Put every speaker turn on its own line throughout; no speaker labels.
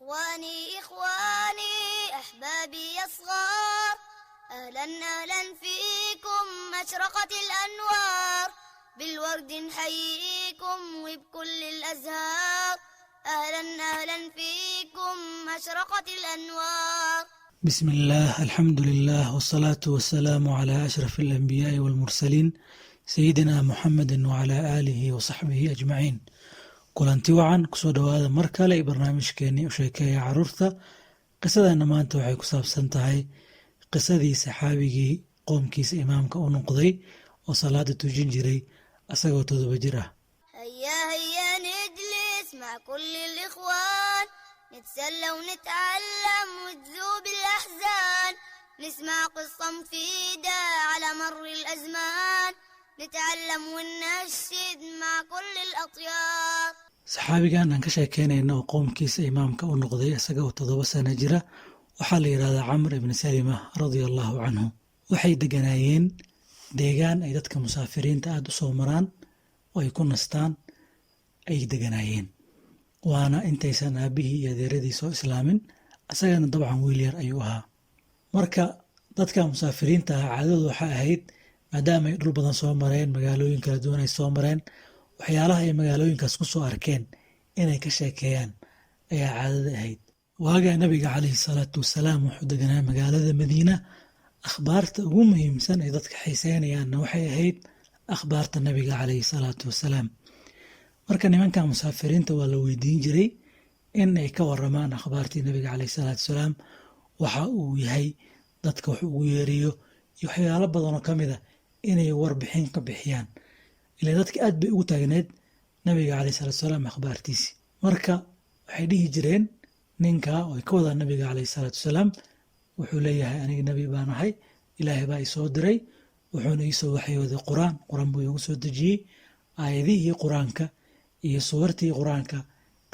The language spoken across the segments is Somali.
إخواني أحبابي الصغار، أهلا أهلا فيكم أشرقت الأنوار، بالورد نحييكم وبكل الأزهار، أهلا أهلا فيكم أشرقت الأنوار.
بسم الله، الحمد لله، والصلاة والسلام على أشرف الأنبياء والمرسلين سيدنا محمد وعلى آله وصحبه أجمعين. kulanti wacan kusoo dhawaada mar kale barnaamijkeenii u sheekeeya caruurta. qisadana maanta waxay ku saabsan tahay qisadii saxaabigii qoomkiisa imaamka u noqday oo salaada tujin jiray asagoo 7 jir ah.
هيا هيا نجلس مع كل الإخوان، نتسلى ونتعلم وتذوب الأحزان، نسمع قصة مفيدة على مر الأزمان، نتعلم وننشد مع كل الأطيار.
saxaabigan aan ka sheekeynayna oo qoomkiisa imaamka u noqday asagoo 7 sano jira waxaa la yiraahdaa Camr ibn Salima radiyallahu anhu. waxay deganaayeen deegaan ay dadka musaafiriinta aad u soo maraan oo ay ku nastaan ay deganaayeen, waana intaysan aabihii iyo adeeradii soo islaamin. asagana dabcan wiil yar ayuu ahaa. marka dadka musaafiriinta caadadu waxay ahayd maadaama ay dhul badan soo mareen, magaalooyin kala duwan ay soo mareen, waxyaalaha ay magaalooyinkaas ku soo arkeen inay ka sheekeeyaan ayaa caadada ahayd. waagaa nabiga calayhi salaatu wasalaam wuxuu deganaa magaalada Madiina. akhbaarta ugu muhiimsan ee dadka xiiseynayaanna waxay ahayd akhbaarta nabiga calayhi salaatu wasalaam. marka nimanka musaafiriinta waa la weydiin jiray in ay ka waramaan akhbaartii nabiga calayhi salaatu wasalaam, waxa uu yahay, dadka wax ugu yeeriyo iyo waxyaalo badanoo ka mid a inay warbixin ka bixiyaan. ilaa dadka aad bay ugu taagneed nabiga calayhi salaatu wasalaam akhbaartiisi. marka waxay dhihi jireen ninka oo ka wada nabiga calayhi salaatu wasalaam wuxuu leeyahay aniga nabi baan ahay, ilaahay baa i soo diray, wuxuuna ii soo waxyooday quraan buu igu soo dejiyey. aayadihii quraanka iyo suurtii quraanka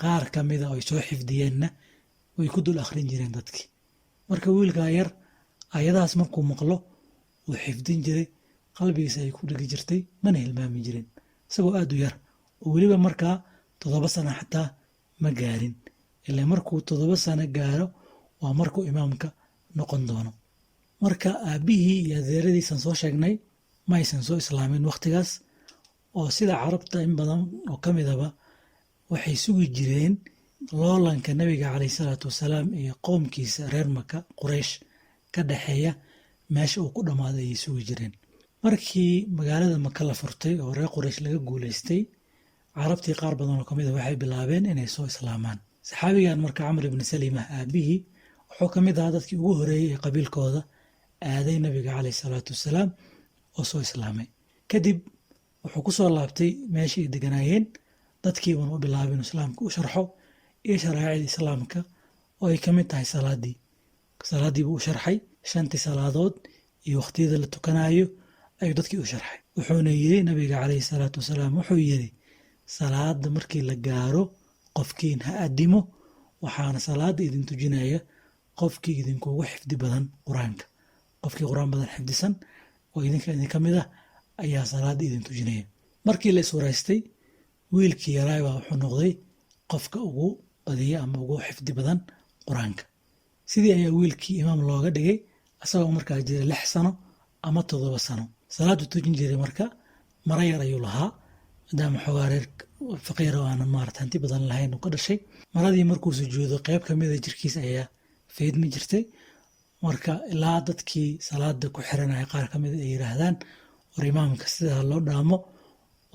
qaar ka mid ah oo ay soo xifdiyeenna way ku dul akhrin jireen dadkii. marka wiilka yar aayadahaas markuu maqlo wuu xifdin jiray, qalbigiisa ay ku dhigi jirtay, mana hilmaami jirin isagoo aad u yar oo weliba markaa 7 sano xataa ma gaarin. ilaa markuu 7 sano gaaro waa markuu imaamka noqon doono. marka aabihii iyo adeeradiisan soo sheegnay ma aysan soo islaamin waqtigaas, oo sida carabta in badan oo ka midaba waxay sugi jireen loolanka nabiga calayhi salaatu wasalaam iyo qoomkiisa reer Maka Quraysh ka dhaxeeya meesha uu ku dhamaaday ay sugi jireen. markii magaalada Maka la furtay oo reer Quraysh laga guuleystay, carabtii qaar badan oo ka mid ah waxay bilaabeen inay soo islaamaan. saxaabigan marka Camr ibn Salima aabihii wuxuu ka mid ahaa dadkii ugu horeeyay ee qabiilkooda aaday nabiga calayhi salaatu wasalaam oo soo islaamay. kadib wuxuu ku soo laabtay meeshii ay deganaayeen, dadkii baan u bilaabay inuu islaamka u sharxo iyo sharaa'icda islaamka oo ay ka mid tahay salaadii buu u sharxay, 5 salaadood iyo waqtiyada la tukanayo ayuu dadkii u sharxay. wuxuuna yiri nabiga calayhi salaatu wasalaam wuxuu yiri salaada markii la gaaro qofkiin ha adimo, waxaana salaada idin tujinaya qofkii idinkugu xifdi badan quraanka. qofkii quraan badan xifdisan oo idinka mid ah ayaa salaada idin tujinaya. markii la iswaraystay, wiilkii yaraa baa wuxuu noqday qofka ugu badiya ama ugu xifdi badan quraanka. sidii ayaa wiilkii imaam looga dhigay asagoo markaa jira 6 sano ama 7 sano. salaadu tujin jiray marka mara yar ayuu lahaa, maadaama xoogaa reer faqiir oo aan hanti badan lahayn uu ka dhashay. maradii markuu sujuudo qayb ka mid ah jirkiisa ayaa faydmi jirtay. marka ilaa dadkii salaada ku xiranaya qaar ka mid ah ay yiraahdaan war imaamka sida loo dhaamo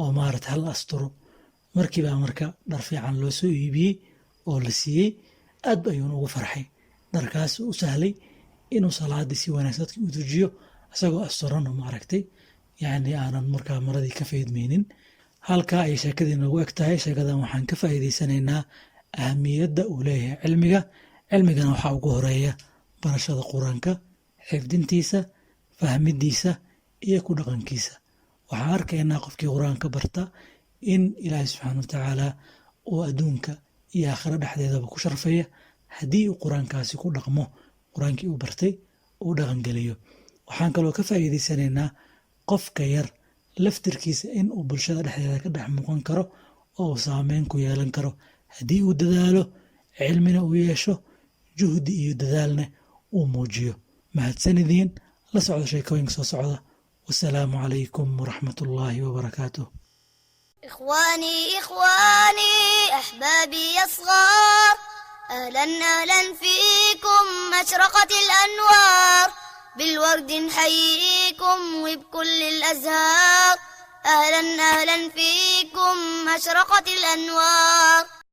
oo hal asturo. markiiba marka dhar fiican loo soo iibiyey oo la siiyey. aad ayuu ugu farxay. dharkaas u sahlay inuu salaadii si wanaagsan u tujiyo asagoo asturan oo yani aanan markaa maradii ka faydmaynin. halka ay sheekadii noogu eg tahay. sheekadan waxaan ka faa'iidaysanaynaa ahamiyadda uu leeyahay cilmigana waxaa ugu horeeya barashada quraanka, xifdintiisa, fahmidiisa iyo ku dhaqankiisa. waxaan arkaynaa qofkii quraanka barta in ilaahay subxaanahu wa tacaala uu adduunka iyo aakhira dhexdeedaba ku sharfaya haddii uu quraankaasi ku dhaqmo, quraankii uu bartay uu dhaqangeliyo. waxaan kaloo ka faa'iidaysanaynaa qofka yar laftirkiisa in uu bulshada dhexdeeda ka dhex muuqan karo oo uu saameyn ku yeelan karo haddii uu dadaalo cilmina uu yeesho, juhdi iyo dadaalna uu muujiyo. mahadsanidin la socda sheekooyinka soo socda. wasalaamu calaykum waraxmatullaahi wabarakaatuh.
إخواني أحبابي الصغار، أهلا فيكم أشرقت الأنوار، بالورد نحييكم وبكل الأزهار، أهلا فيكم أشرقت الأنوار.